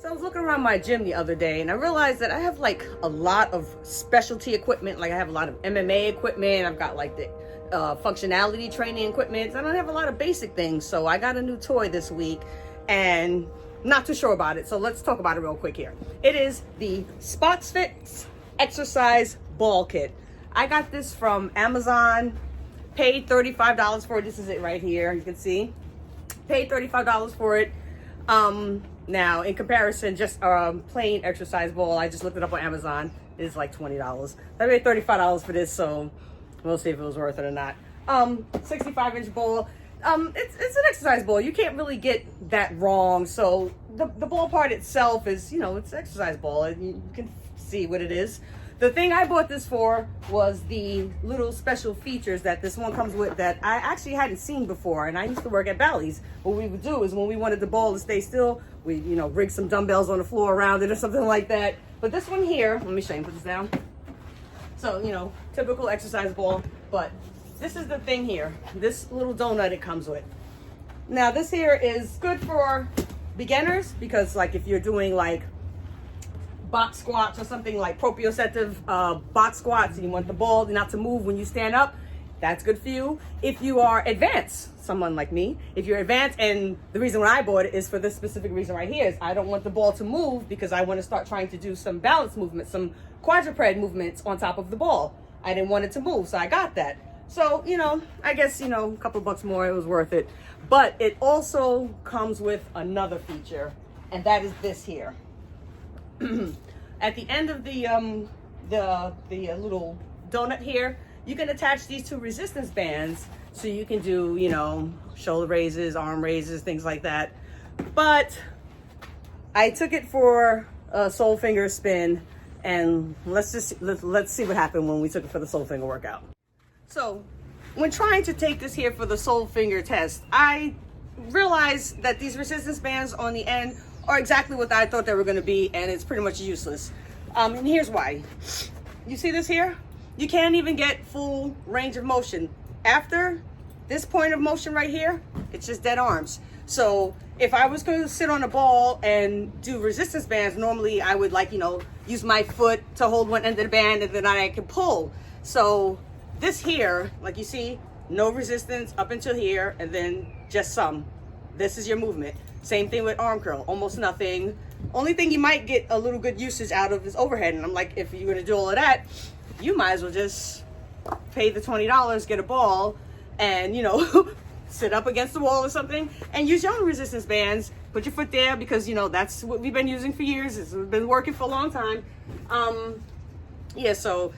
So I was looking around my gym the other day and I realized that I have like a lot of specialty equipment. Like I have a lot of MMA equipment. I've got like the functionality training equipment. I don't have a lot of basic things. So I got a new toy this week and not too sure about it. So let's talk about it real quick here. It is the SPOXFIT Exercise Ball Kit. I got this from Amazon, paid $35 for it. This is it right here. You can see, paid $35 for it. Now, in comparison, just plain exercise ball, I just looked it up on Amazon, is like $20. I paid $35 for this, so we'll see if it was worth it or not. 65-inch ball. It's an exercise ball. You can't really get that wrong. So the ball part itself is, you know, it's an exercise ball. You can see what it is. The thing I bought this for was the little special features that this one comes with that I actually hadn't seen before. And I used to work at Bally's. What we would do is when we wanted the ball to stay still, we, you know, rig some dumbbells on the floor around it or something like that. But this one here, let me show you, put this down. So, you know, typical exercise ball, but this is the thing here. This little donut it comes with. Now this here is good for beginners because like if you're doing like box squats or something like proprioceptive box squats and you want the ball not to move when you stand up, that's good for you. If you are advanced, someone like me, if you're advanced, and the reason why I bought it is for this specific reason right here, is I don't want the ball to move because I want to start trying to do some balance movements, some quadruped movements on top of the ball. I didn't want it to move, so I got that. So, you know, I guess, you know, a couple bucks more, it was worth it. But it also comes with another feature, and that is this here. At the end of the little donut here, you can attach these two resistance bands so you can do, you know, shoulder raises, arm raises, things like that. But I took it for a soul finger spin, and let's see what happened when we took it for the soul finger workout. So when trying to take this here for the soul finger test, I realized that these resistance bands on the end are exactly what I thought they were going to be, and it's pretty much useless. And here's why. You see this here? You can't even get full range of motion. After this point of motion right here, it's just dead arms. So if I was going to sit on a ball and do resistance bands, normally I would, like, you know, use my foot to hold one end of the band and then I can pull. So this here, like you see, no resistance up until here and then just some. This is your movement. Same thing with arm curl, almost nothing. Only thing you might get a little good usage out of is overhead. And I'm like, if you're gonna do all of that, you might as well just pay the $20, get a ball, and, you know, sit up against the wall or something and use your own resistance bands. Put your foot there because, you know, that's what we've been using for years. It's been working for a long time. Yeah, so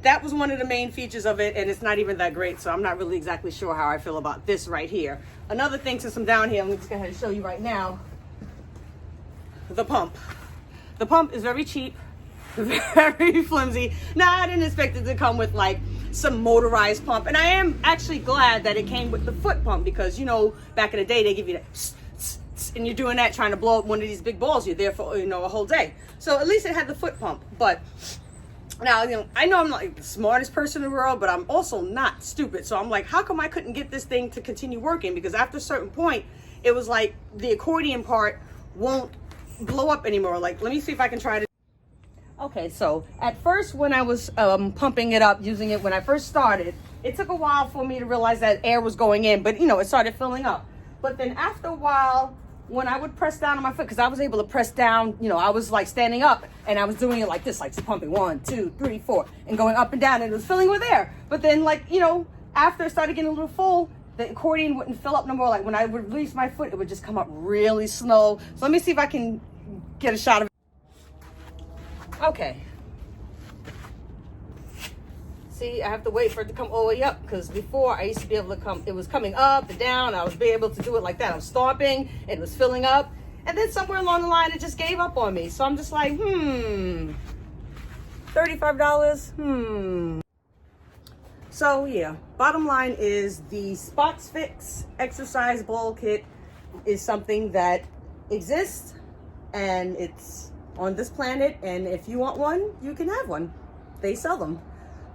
that was one of the main features of it, and it's not even that great, so I'm not really exactly sure how I feel about this right here. Another thing, since I'm down here, I'm just going to show you right now, the pump. The pump is very cheap, very flimsy. Now, I didn't expect it to come with like some motorized pump, and I am actually glad that it came with the foot pump because, you know, back in the day, they give you that, and you're doing that trying to blow up one of these big balls. You're there for, you know, a whole day. So at least it had the foot pump, but now, you know I'm not like the smartest person in the world, but I'm also not stupid. So I'm like, how come I couldn't get this thing to continue working? Because after a certain point, it was like the accordion part won't blow up anymore. Like, let me see if I can try to. Okay, so at first when I was pumping it up, using it when I first started, it took a while for me to realize that air was going in, but, you know, it started filling up. But then after a while, when I would press down on my foot, because I was able to press down, you know, I was like standing up and I was doing it like this, like pumping 1, 2, 3, 4, and going up and down, and it was filling with air. But then, like, you know, after it started getting a little full, the accordion wouldn't fill up no more. Like when I would release my foot, it would just come up really slow. So let me see if I can get a shot of it. Okay. See, I have to wait for it to come all the way up, because before I used to be able to come, it was coming up and down. I was able to do it like that. I was stomping and it was filling up. And then somewhere along the line, it just gave up on me. So I'm just like, $35? So yeah, bottom line is the SPOXFIT Exercise Ball Kit is something that exists and it's on this planet, and if you want one, you can have one. They sell them.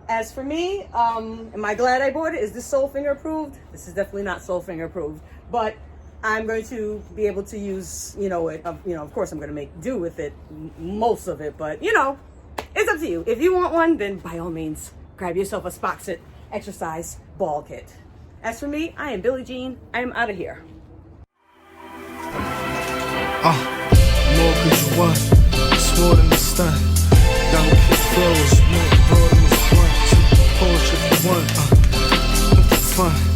As for me, am I glad I bought it? Is this Soul Finger approved? This is definitely not Soul Finger approved, but I'm going to be able to use, it. Of course, I'm going to make do with it, most of it, but it's up to you. If you want one, then by all means, grab yourself a SPOXFIT exercise ball kit. As for me, I am Billie Jean. I am out of here. More cause you want, it's more than the stunt. Down kick flows, more broad than this blunt. Poetry for one, fun.